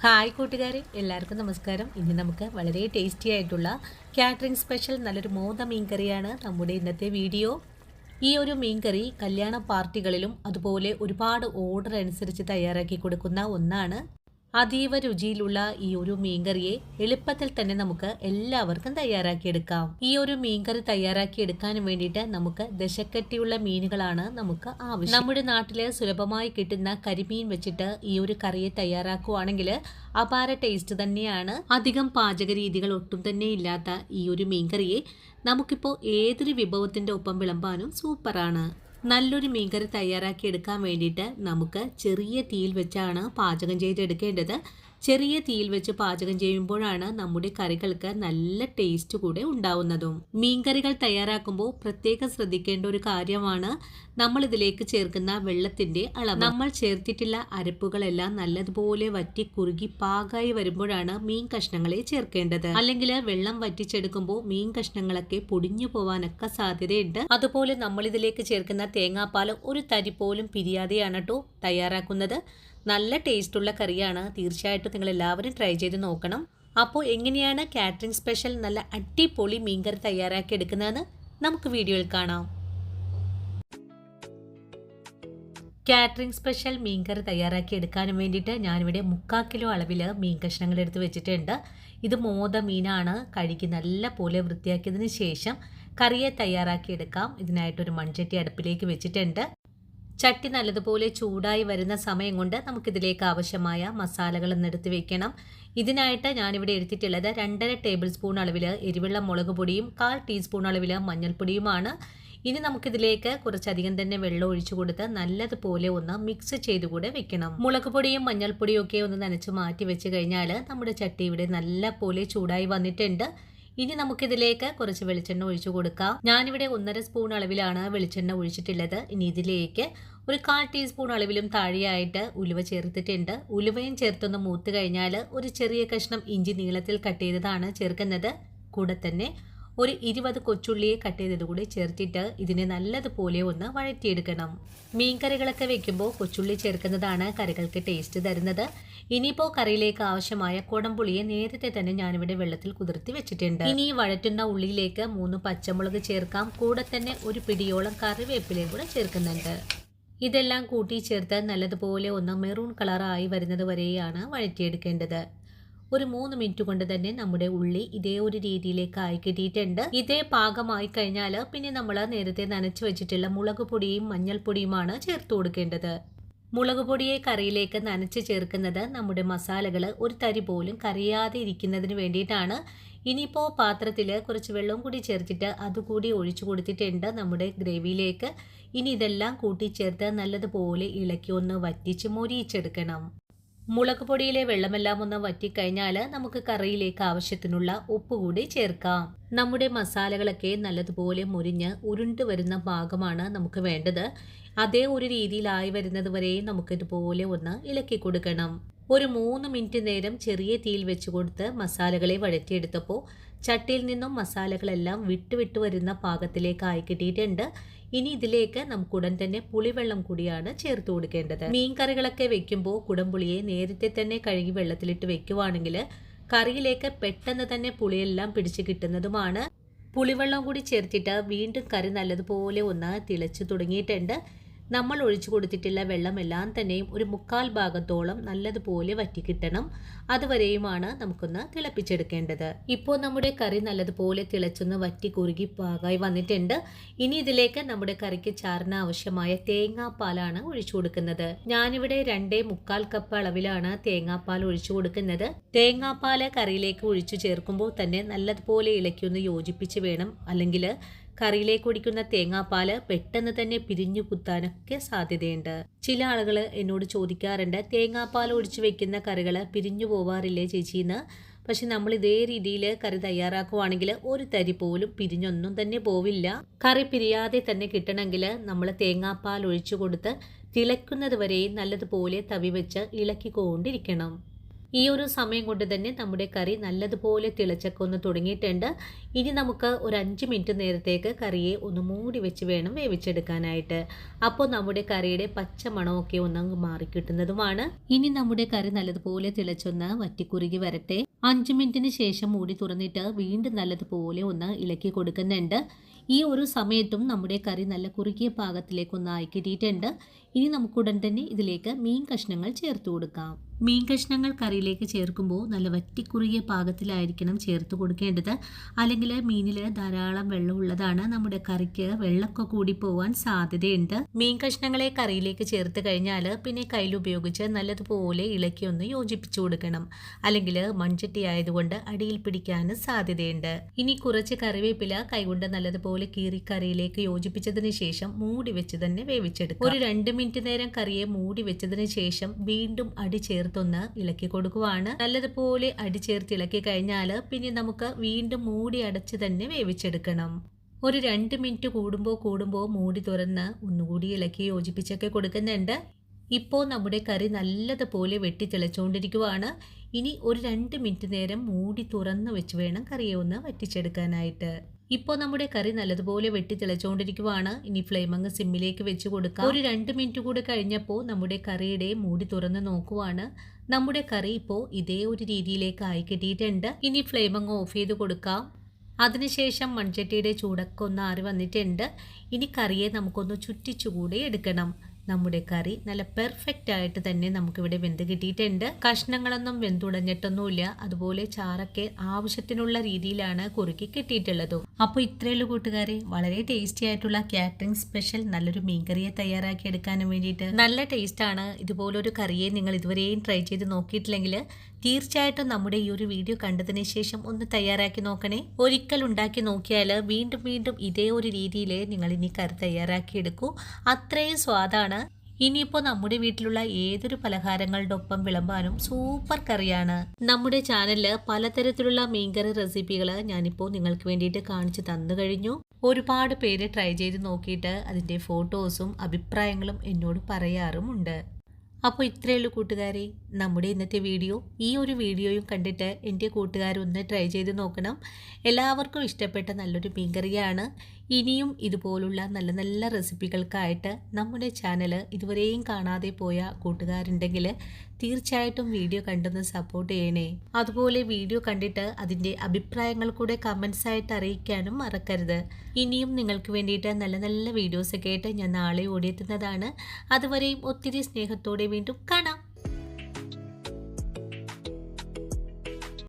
Hi കൂട്ടുകാരെ, എല്ലാവർക്കും നമസ്കാരം. ഇന്ന് നമുക്ക് വളരെ ടേസ്റ്റി ആയിട്ടുള്ള കാറ്ററിംഗ് സ്പെഷ്യൽ നല്ലൊരു മോദ മീൻകറിയാണ് നമ്മുടെ ഇന്നത്തെ വീഡിയോ. ഈ ഒരു മീൻകറി കല്യാണ പാർട്ടികളിലും അതുപോലെ ഒരുപാട് ഓർഡർ അനുസരിച്ച് തയ്യാറാക്കി കൊടുക്കുന്ന ഒന്നാണ്. അതീവ രുചിയിലുള്ള ഈ ഒരു മീൻകറിയെ എളുപ്പത്തിൽ തന്നെ നമുക്ക് എല്ലാവർക്കും തയ്യാറാക്കിയെടുക്കാം. ഈ ഒരു മീൻകറി തയ്യാറാക്കിയെടുക്കാനും വേണ്ടിയിട്ട് നമുക്ക് ദശക്കട്ടിയുള്ള മീനുകളാണ് നമുക്ക് ആവശ്യം. നമ്മുടെ നാട്ടില് സുലഭമായി കിട്ടുന്ന കരിമീൻ വെച്ചിട്ട് ഈ ഒരു കറിയെ തയ്യാറാക്കുവാണെങ്കിൽ അപാര ടേസ്റ്റ് തന്നെയാണ്. അധികം പാചക രീതികൾ ഒട്ടും തന്നെ ഇല്ലാത്ത ഈ ഒരു മീൻകറിയെ നമുക്കിപ്പോൾ ഏതൊരു വിഭവത്തിന്റെ ഒപ്പം വിളമ്പാനും സൂപ്പറാണ്. നല്ലൊരു മീൻകറി തയ്യാറാക്കി എടുക്കാൻ വേണ്ടിയിട്ട് നമുക്ക് ചെറിയ തീയിൽ വെച്ചാണ് പാചകം ചെയ്തെടുക്കേണ്ടത്. ചെറിയ തീയിൽ വെച്ച് പാചകം ചെയ്യുമ്പോഴാണ് നമ്മുടെ കറികൾക്ക് നല്ല ടേസ്റ്റ് കൂടെ ഉണ്ടാവുന്നതും. മീൻകറികൾ തയ്യാറാക്കുമ്പോൾ പ്രത്യേകം ശ്രദ്ധിക്കേണ്ട ഒരു കാര്യമാണ് നമ്മൾ ഇതിലേക്ക് ചേർക്കുന്ന വെള്ളത്തിന്റെ അളവ്. നമ്മൾ ചേർത്തിട്ടുള്ള അരപ്പുകളെല്ലാം നല്ലതുപോലെ വറ്റി കുറുകി പാകായി വരുമ്പോഴാണ് മീൻ കഷ്ണങ്ങളെ ചേർക്കേണ്ടത്. അല്ലെങ്കിൽ വെള്ളം വറ്റിച്ചെടുക്കുമ്പോൾ മീൻ കഷ്ണങ്ങളൊക്കെ പൊടിഞ്ഞു പോവാനൊക്കെ സാധ്യതയുണ്ട്. അതുപോലെ നമ്മൾ ഇതിലേക്ക് ചേർക്കുന്ന തേങ്ങാപ്പാൽ ഒരു തരി പോലും പിരിയാതെയാണ് കേട്ടോ തയ്യാറാക്കുന്നത്. നല്ല ടേസ്റ്റുള്ള കറിയാണ്. തീർച്ചയായിട്ടും നിങ്ങൾ എല്ലാവരും ട്രൈ ചെയ്ത് നോക്കണം. അപ്പോൾ എങ്ങനെയാണ് കാറ്ററിംഗ് സ്പെഷ്യൽ നല്ല അടിപൊളി മീൻകറി തയ്യാറാക്കി എടുക്കുന്നതെന്ന് നമുക്ക് വീഡിയോയിൽ കാണാം. കാറ്ററിംഗ് സ്പെഷ്യൽ മീൻകറി തയ്യാറാക്കി എടുക്കാനും വേണ്ടിയിട്ട് ഞാനിവിടെ 3/4 കിലോ അളവിൽ മീൻ കഷ്ണങ്ങൾ എടുത്ത് വെച്ചിട്ടുണ്ട്. ഇത് മോദ മീനാണ്. കഴുകി നല്ല പോലെ വൃത്തിയാക്കിയതിന് ശേഷം കറിയെ തയ്യാറാക്കി എടുക്കാം. ഇതിനായിട്ടൊരു മൺചട്ടി അടുപ്പിലേക്ക് വെച്ചിട്ടുണ്ട്. ചട്ടി നല്ലതുപോലെ ചൂടായി വരുന്ന സമയം കൊണ്ട് നമുക്കിതിലേക്ക് ആവശ്യമായ മസാലകൾ എടുത്ത് വെക്കണം. ഇതിനായിട്ട് ഞാനിവിടെ എടുത്തിട്ടുള്ളത് 2.5 ടേബിൾ സ്പൂൺ അളവിൽ എരിവുള്ള മുളക് പൊടിയും 1/4 ടീസ്പൂൺ അളവിൽ മഞ്ഞൾപ്പൊടിയുമാണ്. ഇനി നമുക്കിതിലേക്ക് കുറച്ചധികം തന്നെ വെള്ളം ഒഴിച്ചു കൊടുത്ത് നല്ലതുപോലെ ഒന്ന് മിക്സ് ചെയ്തുകൂടെ വെക്കണം. മുളക് പൊടിയും മഞ്ഞൾപ്പൊടിയും ഒക്കെ ഒന്ന് നനച്ച് മാറ്റി വെച്ച് കഴിഞ്ഞാൽ നമ്മുടെ ചട്ടി ഇവിടെ നല്ല പോലെ ചൂടായി വന്നിട്ടുണ്ട്. ഇനി നമുക്കിതിലേക്ക് കുറച്ച് വെളിച്ചെണ്ണ ഒഴിച്ചു കൊടുക്കാം. ഞാനിവിടെ 1.5 സ്പൂൺ അളവിലാണ് വെളിച്ചെണ്ണ ഒഴിച്ചിട്ടുള്ളത്. ഇനി ഇതിലേക്ക് ഒരു 1/4 ടീസ്പൂൺ അളവിലും താഴെയായിട്ട് ഉലുവ ചേർത്തിട്ടുണ്ട്. ഉലുവയും ചേർത്തൊന്ന് മൂത്ത് കഴിഞ്ഞാൽ ഒരു ചെറിയ കഷ്ണം ഇഞ്ചി നീളത്തിൽ കട്ട് ചെയ്തതാണ് ചേർക്കുന്നത്. കൂടെ തന്നെ ഒരു 20 കൊച്ചുള്ളിയെ കട്ട് ചെയ്തത് കൂടി ചേർത്തിട്ട് ഇതിനെ നല്ലതുപോലെ ഒന്ന് വഴറ്റിയെടുക്കണം. മീൻകറികളൊക്കെ വെക്കുമ്പോൾ കൊച്ചുള്ളി ചേർക്കുന്നതാണ് കറികൾക്ക് ടേസ്റ്റ് തരുന്നത്. ഇനിയിപ്പോൾ കറിയിലേക്ക് ആവശ്യമായ കുടംപുളിയെ നേരത്തെ തന്നെ ഞാനിവിടെ വെള്ളത്തിൽ കുതിർത്തി വെച്ചിട്ടുണ്ട്. ഇനി വഴറ്റുന്ന ഉള്ളിയിലേക്ക് 3 പച്ചമുളക് ചേർക്കാം. കൂടെ തന്നെ ഒരു പിടിയോളം കറിവേപ്പിലയും കൂടെ ചേർക്കുന്നുണ്ട്. ഇതെല്ലാം കൂട്ടി ചേർത്ത് നല്ലതുപോലെ ഒന്ന് മെറൂൺ കളറായി വരുന്നത് വരെയാണ് വഴറ്റിയെടുക്കേണ്ടത്. ഒരു 3 മിനിറ്റ് കൊണ്ട് തന്നെ നമ്മുടെ ഉള്ളി ഇതേ ഒരു രീതിയിലേക്ക് ആയി കിട്ടിയിട്ടുണ്ട്. ഇതേ പാകമായി കഴിഞ്ഞാൽ പിന്നെ നമ്മൾ നേരത്തെ നനച്ചു വെച്ചിട്ടുള്ള മുളക് പൊടിയും മഞ്ഞൾപ്പൊടിയുമാണ് ചേർത്ത് കൊടുക്കേണ്ടത്. മുളക് പൊടിയെ കറിയിലേക്ക് നനച്ച് ചേർക്കുന്നത് നമ്മുടെ മസാലകൾ ഒരു തരി പോലും കറിയാതെ ഇരിക്കുന്നതിന് വേണ്ടിയിട്ടാണ്. ഇനിയിപ്പോൾ പാത്രത്തിൽ കുറച്ച് വെള്ളം കൂടി ചേർത്തിട്ട് അതുകൂടി ഒഴിച്ചു കൊടുത്തിട്ടുണ്ട് നമ്മുടെ ഗ്രേവിയിലേക്ക്. ഇനി ഇതെല്ലാം കൂട്ടിച്ചേർത്ത് നല്ലതുപോലെ ഇളക്കി ഒന്ന് വറ്റിച്ച് മൊരിയിച്ചെടുക്കണം. മുളക് പൊടിയിലെ വെള്ളമെല്ലാം ഒന്ന് വറ്റിക്കഴിഞ്ഞാൽ നമുക്ക് കറിയിലേക്ക് ആവശ്യത്തിനുള്ള ഉപ്പ് കൂടി ചേർക്കാം. നമ്മുടെ മസാലകളൊക്കെ നല്ലതുപോലെ മുരിഞ്ഞ് ഉരുണ്ട് വരുന്ന ഭാഗമാണ് നമുക്ക് വേണ്ടത്. അതേ ഒരു രീതിയിലായി വരുന്നത് വരെ നമുക്കിതുപോലെ ഒന്ന് ഇളക്കി കൊടുക്കണം. ഒരു 3 മിനിറ്റ് നേരം ചെറിയ തീയിൽ വെച്ച് കൊടുത്ത് മസാലകളെ വഴറ്റിയെടുത്തപ്പോൾ ചട്ടിയിൽ നിന്നും മസാലകളെല്ലാം വിട്ടു വരുന്ന പാകത്തിലേക്ക് ആയി കിട്ടിയിട്ടുണ്ട്. ഇനി ഇതിലേക്ക് നമുക്ക് ഉടൻ തന്നെ പുളിവെള്ളം കൂടിയാണ് ചേർത്ത് കൊടുക്കേണ്ടത്. മീൻ കറികളൊക്കെ വെക്കുമ്പോൾ കുടംപുളിയെ നേരത്തെ തന്നെ കഴുകി വെള്ളത്തിലിട്ട് വെക്കുവാണെങ്കിൽ കറിയിലേക്ക് പെട്ടെന്ന് തന്നെ പുളിയെല്ലാം പിടിച്ച് കിട്ടുന്നതുമാണ്. പുളിവെള്ളം കൂടി ചേർത്തിട്ട് വീണ്ടും കറി നല്ലതുപോലെ ഒന്ന് തിളച്ചു തുടങ്ങിയിട്ടുണ്ട്. നമ്മൾ ഒഴിച്ചു കൊടുത്തിട്ടുള്ള വെള്ളമെല്ലാം തന്നെയും ഒരു 1/4 ഭാഗത്തോളം നല്ലതുപോലെ വറ്റി കിട്ടണം. അതുവരെയുമാണ് നമുക്കൊന്ന് തിളപ്പിച്ചെടുക്കേണ്ടത്. ഇപ്പോൾ നമ്മുടെ കറി നല്ലതുപോലെ തിളച്ചൊന്ന് വറ്റി കുറുകി പാകായി വന്നിട്ടുണ്ട്. ഇനി ഇതിലേക്ക് നമ്മുടെ കറിക്ക് ചാറിന് ആവശ്യമായ തേങ്ങാപ്പാലാണ് ഒഴിച്ചു കൊടുക്കുന്നത്. ഞാനിവിടെ 2.25 കപ്പ് അളവിലാണ് തേങ്ങാപ്പാൽ ഒഴിച്ചു കൊടുക്കുന്നത്. തേങ്ങാപ്പാൽ കറിയിലേക്ക് ഒഴിച്ചു ചേർക്കുമ്പോൾ തന്നെ നല്ലതുപോലെ ഇളക്കി ഒന്ന് യോജിപ്പിച്ച് വേണം. അല്ലെങ്കിൽ കറിയിലേക്ക് ഒഴിക്കുന്ന തേങ്ങാപ്പാൽ പെട്ടെന്ന് തന്നെ പിരിഞ്ഞു കുത്താനൊക്കെ സാധ്യതയുണ്ട്. ചില ആളുകൾ എന്നോട് ചോദിക്കാറുണ്ട്, തേങ്ങാപ്പാൽ ഒഴിച്ചു വെക്കുന്ന കറികൾ പിരിഞ്ഞു പോവാറില്ലേ ചേച്ചിന്ന്. പക്ഷെ നമ്മൾ ഇതേ രീതിയിൽ കറി തയ്യാറാക്കുവാണെങ്കിൽ ഒരു തരി പോലും പിരിഞ്ഞൊന്നും തന്നെ പോവില്ല. കറി പിരിയാതെ തന്നെ കിട്ടണമെങ്കിൽ നമ്മൾ തേങ്ങാപ്പാൽ ഒഴിച്ചു കൊടുത്ത് തിളക്കുന്നത് വരെ നല്ലതുപോലെ തവി വെച്ച് ഇളക്കിക്കൊണ്ടിരിക്കണം. ഈ ഒരു സമയം കൊണ്ട് തന്നെ നമ്മുടെ കറി നല്ലതുപോലെ തിളച്ചൊക്കെ ഒന്ന് തുടങ്ങിയിട്ടുണ്ട്. ഇനി നമുക്ക് ഒരു 5 മിനിറ്റ് നേരത്തേക്ക് കറിയെ ഒന്ന് മൂടി വെച്ച് വേണം വേവിച്ചെടുക്കാനായിട്ട്. അപ്പോൾ നമ്മുടെ കറിയുടെ പച്ച മണമൊക്കെ ഒന്നങ്ങ് മാറിക്കിട്ടുന്നതുമാണ്. ഇനി നമ്മുടെ കറി നല്ലതുപോലെ തിളച്ചൊന്ന് വറ്റിക്കുറുകി വരട്ടെ. 5 മിനിറ്റിന് ശേഷം മൂടി തുറന്നിട്ട് വീണ്ടും നല്ലതുപോലെ ഒന്ന് ഇളക്കി കൊടുക്കുന്നുണ്ട്. ഈ ഒരു സമയത്തും നമ്മുടെ കറി നല്ല കുറുകിയ പാകത്തിലേക്ക് ഒന്ന് ആയി കിട്ടിയിട്ടുണ്ട്. ഇനി നമുക്കുടൻ തന്നെ ഇതിലേക്ക് മീൻ കഷ്ണങ്ങൾ ചേർത്ത് കൊടുക്കാം. മീൻ കഷ്ണങ്ങൾ കറിയിലേക്ക് ചേർക്കുമ്പോൾ നല്ല വറ്റിക്കുറുകിയ പാകത്തിലായിരിക്കണം ചേർത്ത് കൊടുക്കേണ്ടത്. അല്ലെങ്കിൽ മീനിൽ ധാരാളം വെള്ളമുള്ളതാണ്. നമ്മുടെ കറിക്ക് വെള്ളമൊക്കെ കൂടി പോവാൻ സാധ്യതയുണ്ട്. മീൻ കഷ്ണങ്ങളെ കറിയിലേക്ക് ചേർത്ത് കഴിഞ്ഞാൽ പിന്നെ കയ്യിൽ ഉപയോഗിച്ച് നല്ലതുപോലെ ഇളക്കി ഒന്ന് യോജിപ്പിച്ചു കൊടുക്കണം. അല്ലെങ്കിൽ മൺചട്ടി ആയതുകൊണ്ട് അടിയിൽ പിടിക്കാൻ സാധ്യതയുണ്ട്. ഇനി കുറച്ച് കറിവേപ്പില കൈകൊണ്ട് നല്ലതുപോലെ കീറി കറിയിലേക്ക് യോജിപ്പിച്ചതിന് ശേഷം മൂടി വെച്ച് തന്നെ വേവിച്ചെടുക്കുക. ഒരു 2 മിനിറ്റ് നേരം കറിയെ മൂടി വെച്ചതിന് ശേഷം വീണ്ടും അടി ചേർത്തൊന്ന് ഇളക്കി കൊടുക്കുവാണ്. നല്ലതുപോലെ അടി ചേർത്ത് ഇളക്കി കഴിഞ്ഞാൽ പിന്നെ നമുക്ക് വീണ്ടും മൂടി അടച്ച് തന്നെ വേവിച്ചെടുക്കണം. ഒരു 2 മിനിറ്റ് കൂടുമ്പോൾ മൂടി തുറന്ന് ഒന്നുകൂടി ഇളക്കി യോജിപ്പിച്ചൊക്കെ കൊടുക്കുന്നുണ്ട്. ഇപ്പോൾ നമ്മുടെ കറി നല്ലതുപോലെ വെട്ടി തിളച്ചുകൊണ്ടിരിക്കുവാണ്. ഇനി ഒരു 2 മിനിറ്റ് നേരം മൂടി തുറന്ന് വെച്ച് വേണം കറിയെ ഒന്ന് വറ്റിച്ചെടുക്കാനായിട്ട്. ഇപ്പോൾ നമ്മുടെ കറി നല്ലതുപോലെ വെട്ടി തിളച്ചുകൊണ്ടിരിക്കുവാണ്. ഇനി ഫ്ലെയിം അങ്ങ് സിമ്മിലേക്ക് വെച്ച് കൊടുക്കാം. ഒരു 2 മിനിറ്റ് കൂടി കഴിഞ്ഞപ്പോൾ നമ്മുടെ കറിയുടെ മൂടി തുറന്ന് നോക്കുവാണ്. നമ്മുടെ കറി ഇപ്പോൾ ഇതേ ഒരു രീതിയിലേക്ക് ആയി കിട്ടിയിട്ടുണ്ട്. ഇനി ഫ്ലെയിം അങ്ങ് ഓഫ് ചെയ്ത് കൊടുക്കാം. അതിനുശേഷം മൺചട്ടിയുടെ ചൂടൊക്കെ ഒന്ന് ആറി വന്നിട്ടുണ്ട്. ഇനി കറിയെ നമുക്കൊന്ന് ചുറ്റിച്ചുകൂടി എടുക്കണം. നമ്മുടെ കറി നല്ല പെർഫെക്റ്റ് ആയിട്ട് തന്നെ നമുക്കിവിടെ വെന്ത് കിട്ടിയിട്ടുണ്ട്. കഷ്ണങ്ങളൊന്നും വെന്തുടഞ്ഞിട്ടൊന്നുമില്ല. അതുപോലെ ചാറൊക്കെ ആവശ്യത്തിനുള്ള രീതിയിലാണ് കുറുക്കി കിട്ടിയിട്ടുള്ളതും. അപ്പോൾ ഇത്രയുള്ള കൂട്ടുകാരെ, വളരെ ടേസ്റ്റി ആയിട്ടുള്ള കാറ്ററിംഗ് സ്പെഷ്യൽ നല്ലൊരു മീൻകറിയെ തയ്യാറാക്കി എടുക്കാനും വേണ്ടിയിട്ട് നല്ല ടേസ്റ്റാണ്. ഇതുപോലൊരു കറിയെ നിങ്ങൾ ഇതുവരെയും ട്രൈ ചെയ്ത് നോക്കിയിട്ടില്ലെങ്കിൽ തീർച്ചയായിട്ടും നമ്മുടെ ഈ ഒരു വീഡിയോ കണ്ടതിന് ശേഷം ഒന്ന് തയ്യാറാക്കി നോക്കണേ. ഒരിക്കൽ ഉണ്ടാക്കി നോക്കിയാൽ വീണ്ടും വീണ്ടും ഇതേ ഒരു രീതിയിൽ നിങ്ങൾ ഇനി കറി തയ്യാറാക്കി എടുക്കൂ. അത്രയും സ്വാദാണ്. ഇനിയിപ്പോൾ നമ്മുടെ വീട്ടിലുള്ള ഏതൊരു പലഹാരങ്ങളുടെ ഒപ്പം വിളമ്പാനും സൂപ്പർ കറിയാണ്. നമ്മുടെ ചാനലിൽ പലതരത്തിലുള്ള മീൻകറി റെസിപ്പികൾ ഞാനിപ്പോൾ നിങ്ങൾക്ക് വേണ്ടിയിട്ട് കാണിച്ചു തന്നു കഴിഞ്ഞു. ഒരുപാട് പേര് ട്രൈ ചെയ്ത് നോക്കിയിട്ട് അതിൻ്റെ ഫോട്ടോസും അഭിപ്രായങ്ങളും എന്നോട് പറയാറുമുണ്ട്. അപ്പോൾ ഇത്രയുള്ളൂ കൂട്ടുകാരെ നമ്മുടെ ഇന്നത്തെ വീഡിയോ. ഈ ഒരു വീഡിയോയും കണ്ടിട്ട് എൻ്റെ കൂട്ടുകാരൊന്ന് ട്രൈ ചെയ്ത് നോക്കണം. എല്ലാവർക്കും ഇഷ്ടപ്പെട്ട നല്ലൊരു മീൻകറിയാണ്. ഇനിയും ഇതുപോലുള്ള നല്ല നല്ല റെസിപ്പികൾക്കായിട്ട് നമ്മുടെ ചാനൽ ഇതുവരെയും കാണാതെ പോയ കൂട്ടുകാരുണ്ടെങ്കിൽ തീർച്ചയായിട്ടും വീഡിയോ കണ്ടൊന്ന് സപ്പോർട്ട് ചെയ്യണേ. അതുപോലെ വീഡിയോ കണ്ടിട്ട് അതിൻ്റെ അഭിപ്രായങ്ങൾ കൂടെ കമൻസ് ആയിട്ട് അറിയിക്കാനും മറക്കരുത്. ഇനിയും നിങ്ങൾക്ക് വേണ്ടിയിട്ട് നല്ല നല്ല വീഡിയോസൊക്കെ ആയിട്ട് ഞാൻ നാളെ ഓടിയെത്തുന്നതാണ്. അതുവരെയും ഒത്തിരി സ്നേഹത്തോടെ വീണ്ടും കാണാം.